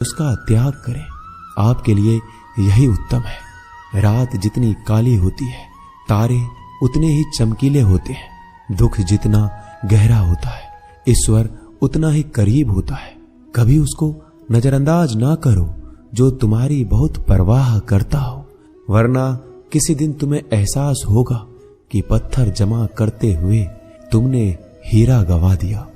उसका त्याग करें। आपके लिए यही उत्तम है। रात जितनी काली होती है, तारे उतने ही चमकीले होते हैं। दुख जितना गहरा होता है, ईश्वर उतना ही करीब होता है। कभी उसको नजरअंदाज ना करो जो तुम्हारी बहुत परवाह करता हो, वरना किसी दिन तुम्हें एहसास होगा कि पत्थर जमा करते हुए तुमने हीरा गवा दिया।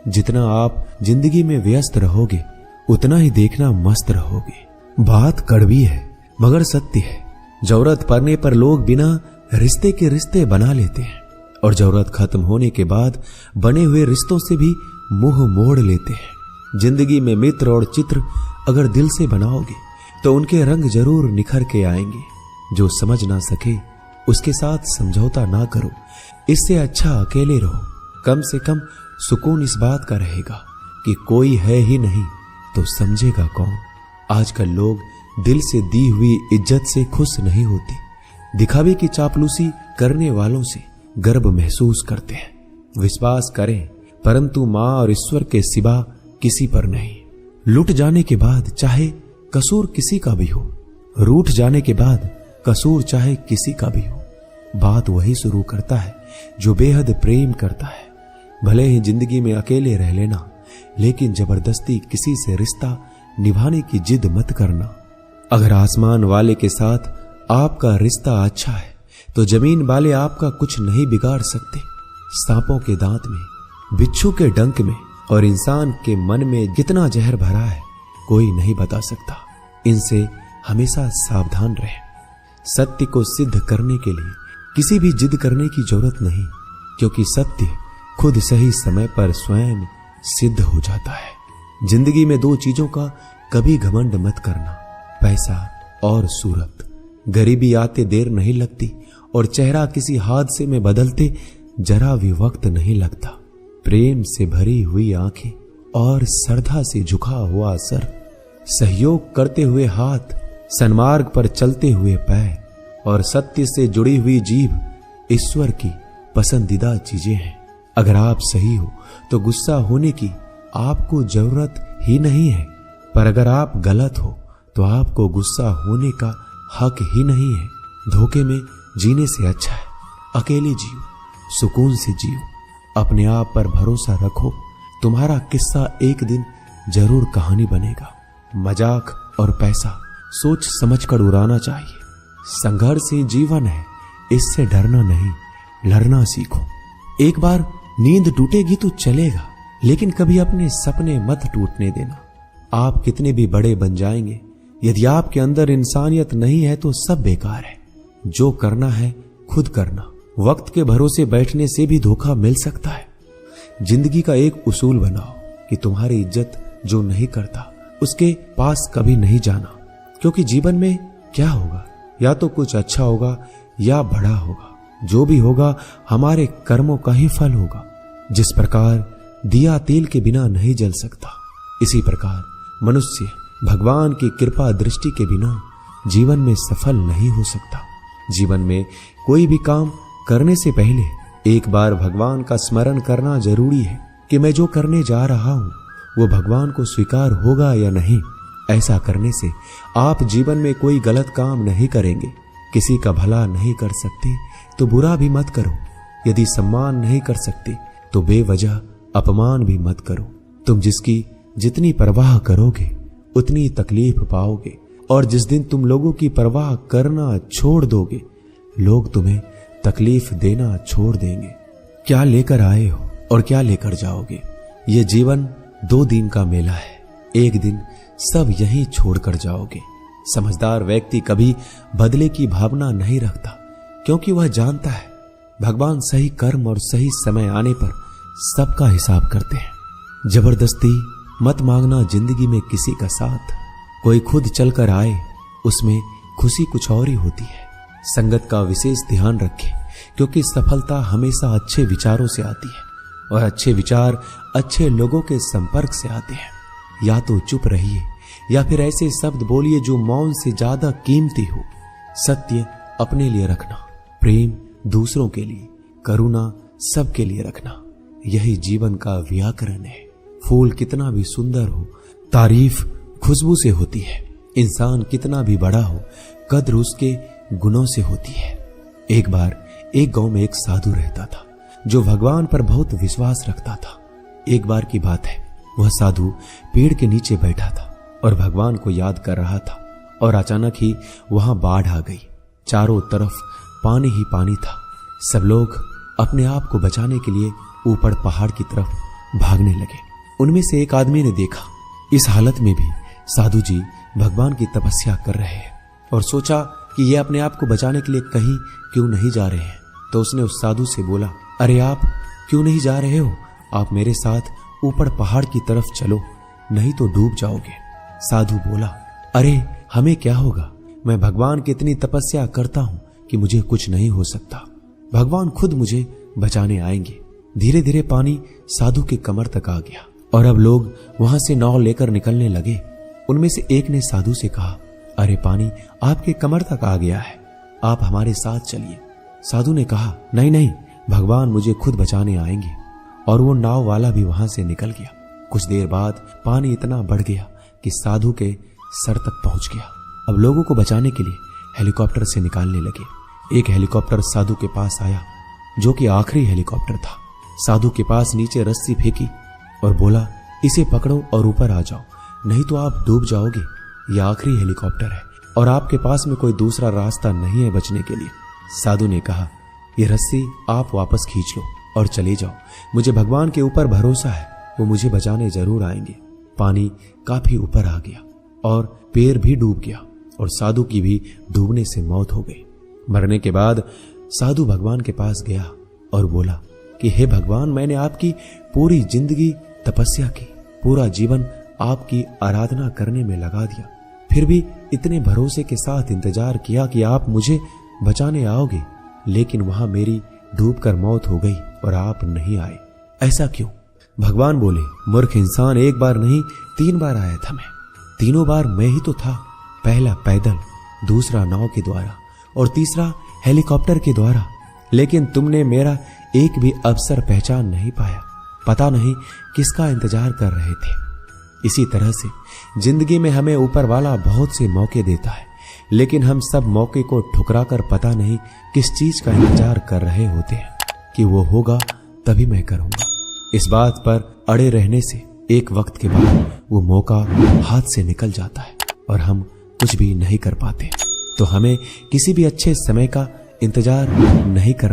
जितना आप जिंदगी में व्यस्त रहोगे, उतना ही देखना मस्त रहोगे। बात कड़वी है मगर सत्य है। जरूरत पड़ने पर लोग बिना रिश्ते के रिश्ते बना लेते हैं और जरूरत खत्म होने के बाद बने हुए रिश्तों से भी मुंह मोड़ लेते हैं। जिंदगी में मित्र और चित्र अगर दिल से बनाओगे तो उनके रंग जरूर निखर के आएंगे। जो समझ ना सके उसके साथ समझौता ना करो। इससे अच्छा अकेले रहो। कम से कम सुकून इस बात का रहेगा कि कोई है ही नहीं तो समझेगा कौन। आजकल लोग दिल से दी हुई इज्जत से खुश नहीं होते, दिखावे की चापलूसी करने वालों से गर्व महसूस करते हैं। विश्वास करें परंतु मां और ईश्वर के सिवा किसी पर नहीं। लुट जाने के बाद चाहे कसूर किसी का भी हो, रूठ जाने के बाद कसूर चाहे किसी का भी हो, बात वही शुरू करता है जो बेहद प्रेम करता है। भले ही जिंदगी में अकेले रह लेना, लेकिन जबरदस्ती किसी से रिश्ता निभाने की जिद मत करना। अगर आसमान वाले के साथ आपका रिश्ता अच्छा है तो जमीन वाले आपका कुछ नहीं बिगाड़ सकते। सांपों के दांत में, बिच्छू के डंक में और इंसान के मन में कितना जहर भरा है कोई नहीं बता सकता। इनसे हमेशा सावधान रहें। सत्य को सिद्ध करने के लिए किसी भी जिद करने की जरूरत नहीं, क्योंकि सत्य खुद सही समय पर स्वयं सिद्ध हो जाता है। जिंदगी में दो चीजों का कभी घमंड मत करना, पैसा और सूरत। गरीबी आते देर नहीं लगती और चेहरा किसी हादसे में बदलते जरा भी वक्त नहीं लगता। प्रेम से भरी हुई आंखें और श्रद्धा से झुका हुआ सर, सहयोग करते हुए हाथ, सन्मार्ग पर चलते हुए पैर और सत्य से जुड़ी हुई जीभ ईश्वर की पसंदीदा चीजें हैं। अगर आप सही हो तो गुस्सा होने की आपको जरूरत ही नहीं है, पर अगर आप गलत हो तो आपको गुस्सा होने का हक ही नहीं है। धोखे में जीने से अच्छा है अकेले जियो, सुकून से जियो, अपने आप पर भरोसा रखो। तुम्हारा किस्सा एक दिन जरूर कहानी बनेगा। मजाक और पैसा सोच समझकर उड़ाना चाहिए। संघर्ष ही जीवन है, इससे डरना नहीं, लड़ना सीखो। एक बार नींद टूटेगी तो चलेगा, लेकिन कभी अपने सपने मत टूटने देना। आप कितने भी बड़े बन जाएंगे, यदि आपके अंदर इंसानियत नहीं है तो सब बेकार है। जो करना है खुद करना। वक्त के भरोसे बैठने से भी धोखा मिल सकता है। जिंदगी का एक उसूल बनाओ कि तुम्हारी इज्जत जो नहीं करता उसके पास कभी नहीं जाना, क्योंकि जीवन में क्या होगा, या तो कुछ अच्छा होगा या बड़ा होगा। जो भी होगा हमारे कर्मों का ही फल होगा। जिस प्रकार दिया तेल के बिना नहीं जल सकता, इसी प्रकार मनुष्य भगवान की कृपा दृष्टि के बिना जीवन में सफल नहीं हो सकता। जीवन में कोई भी काम करने से पहले एक बार भगवान का स्मरण करना जरूरी है कि मैं जो करने जा रहा हूं वो भगवान को स्वीकार होगा या नहीं। ऐसा करने से आप जीवन में कोई गलत काम नहीं करेंगे। किसी का भला नहीं कर सकते तो बुरा भी मत करो। यदि सम्मान नहीं कर सकते तो बेवजह अपमान भी मत करो। तुम जिसकी जितनी परवाह करोगे उतनी तकलीफ पाओगे, और जिस दिन तुम लोगों की परवाह करना छोड़ दोगे, लोग तुम्हें तकलीफ देना छोड़ देंगे। क्या लेकर आए हो और क्या लेकर जाओगे? ये जीवन 2 दिन का मेला है। एक दिन सब यहीं छोड़कर जाओगे। समझदार व्यक्ति कभी बदले की भावना नहीं रखता, क्योंकि वह जानता है भगवान सही कर्म और सही समय आने पर सबका हिसाब करते हैं। जबरदस्ती मत मांगना जिंदगी में किसी का साथ। कोई खुद चलकर आए, उसमें खुशी कुछ और ही होती है। संगत का विशेष ध्यान रखें, क्योंकि सफलता हमेशा अच्छे विचारों से आती है और अच्छे विचार अच्छे लोगों के संपर्क से आते हैं। या तो चुप रहिए या फिर ऐसे शब्द बोलिए जो मौन से ज्यादा कीमती हो। सत्य अपने लिए रखना, प्रेम दूसरों के लिए, करुणा सबके लिए रखना, यही जीवन का व्याकरण है। फूल कितना भी सुंदर हो, तारीफ खुशबू से होती है। इंसान कितना भी बड़ा हो, कद्र उसके गुणों से होती है। एक बार एक गांव में एक साधु रहता था जो भगवान पर बहुत विश्वास रखता था। एक बार की बात है, वह साधु पेड़ के नीचे बैठा था और भगवान को याद कर रहा था और अचानक ही वहां बाढ़ आ गई। चारों तरफ पानी ही पानी था। सब लोग अपने आप को बचाने के लिए ऊपर पहाड़ की तरफ भागने लगे। उनमें से एक आदमी ने देखा इस हालत में भी साधु जी भगवान की तपस्या कर रहे हैं और सोचा कि ये अपने आप को बचाने के लिए कहीं क्यों नहीं जा रहे हैं। तो उसने उस साधु से बोला, अरे आप क्यों नहीं जा रहे हो? आप मेरे साथ ऊपर पहाड़ की तरफ चलो, नहीं तो डूब जाओगे। साधु बोला, अरे हमें क्या होगा, मैं भगवान की इतनी तपस्या करता हूं कि मुझे कुछ नहीं हो सकता। भगवान खुद मुझे बचाने आएंगे। धीरे धीरे पानी साधु के कमर तक आ गया और अब लोग वहां से नाव लेकर निकलने लगे। उनमें से एक ने साधु से कहा, अरे पानी आपके कमर तक आ गया है, आप हमारे साथ चलिए। साधु ने कहा, नहीं नहीं, भगवान मुझे खुद बचाने आएंगे। और वो नाव वाला भी वहां से निकल गया। कुछ देर बाद पानी इतना बढ़ गया कि साधु के सर तक पहुंच गया। अब लोगों को बचाने के लिए हेलीकॉप्टर से निकालने लगे। एक हेलीकॉप्टर साधु के पास आया, जो कि आखिरी हेलीकॉप्टर था। साधु के पास नीचे रस्सी फेंकी और बोला, इसे पकड़ो और ऊपर आ जाओ, नहीं तो आप डूब जाओगे। यह आखिरी हेलीकॉप्टर है और आपके पास में कोई दूसरा रास्ता नहीं है बचने के लिए। साधु ने कहा, यह रस्सी आप वापस खींच लो और चले जाओ। मुझे भगवान के ऊपर भरोसा है, वो मुझे बचाने जरूर आएंगे। पानी काफी ऊपर आ गया और पैर भी डूब गया और साधु की भी डूबने से मौत हो गई। मरने के बाद साधु भगवान के पास गया और बोला कि हे भगवान, मैंने आपकी पूरी जिंदगी तपस्या की, पूरा जीवन आपकी आराधना करने में लगा दिया, फिर भी इतने भरोसे के साथ इंतजार किया कि आप मुझे बचाने आओगे, लेकिन वहां मेरी डूबकर मौत हो गई और आप नहीं आए। ऐसा क्यों? भगवान बोले, मूर्ख इंसान, एक बार नहीं 3 बार आया था मैं। तीनों बार मैं ही तो था। पहला पैदल, दूसरा नाव के द्वारा और तीसरा हेलीकॉप्टर के द्वारा, लेकिन तुमने मेरा एक भी अवसर पहचान नहीं पाया। पता नहीं किसका इंतजार कर रहे थे। इसी तरह से जिंदगी में हमें ऊपर वाला बहुत से मौके देता है, लेकिन हम सब मौके को ठुकराकर पता नहीं किस चीज का इंतजार कर रहे होते हैं कि वो होगा तभी मैं करूंगा। इस बात पर अड़े रहने से एक वक्त के बाद वो मौका हाथ से निकल जाता है और हम कुछ भी नहीं कर पाते। तो हमें किसी भी अच्छे समय का इंतजार नहीं करना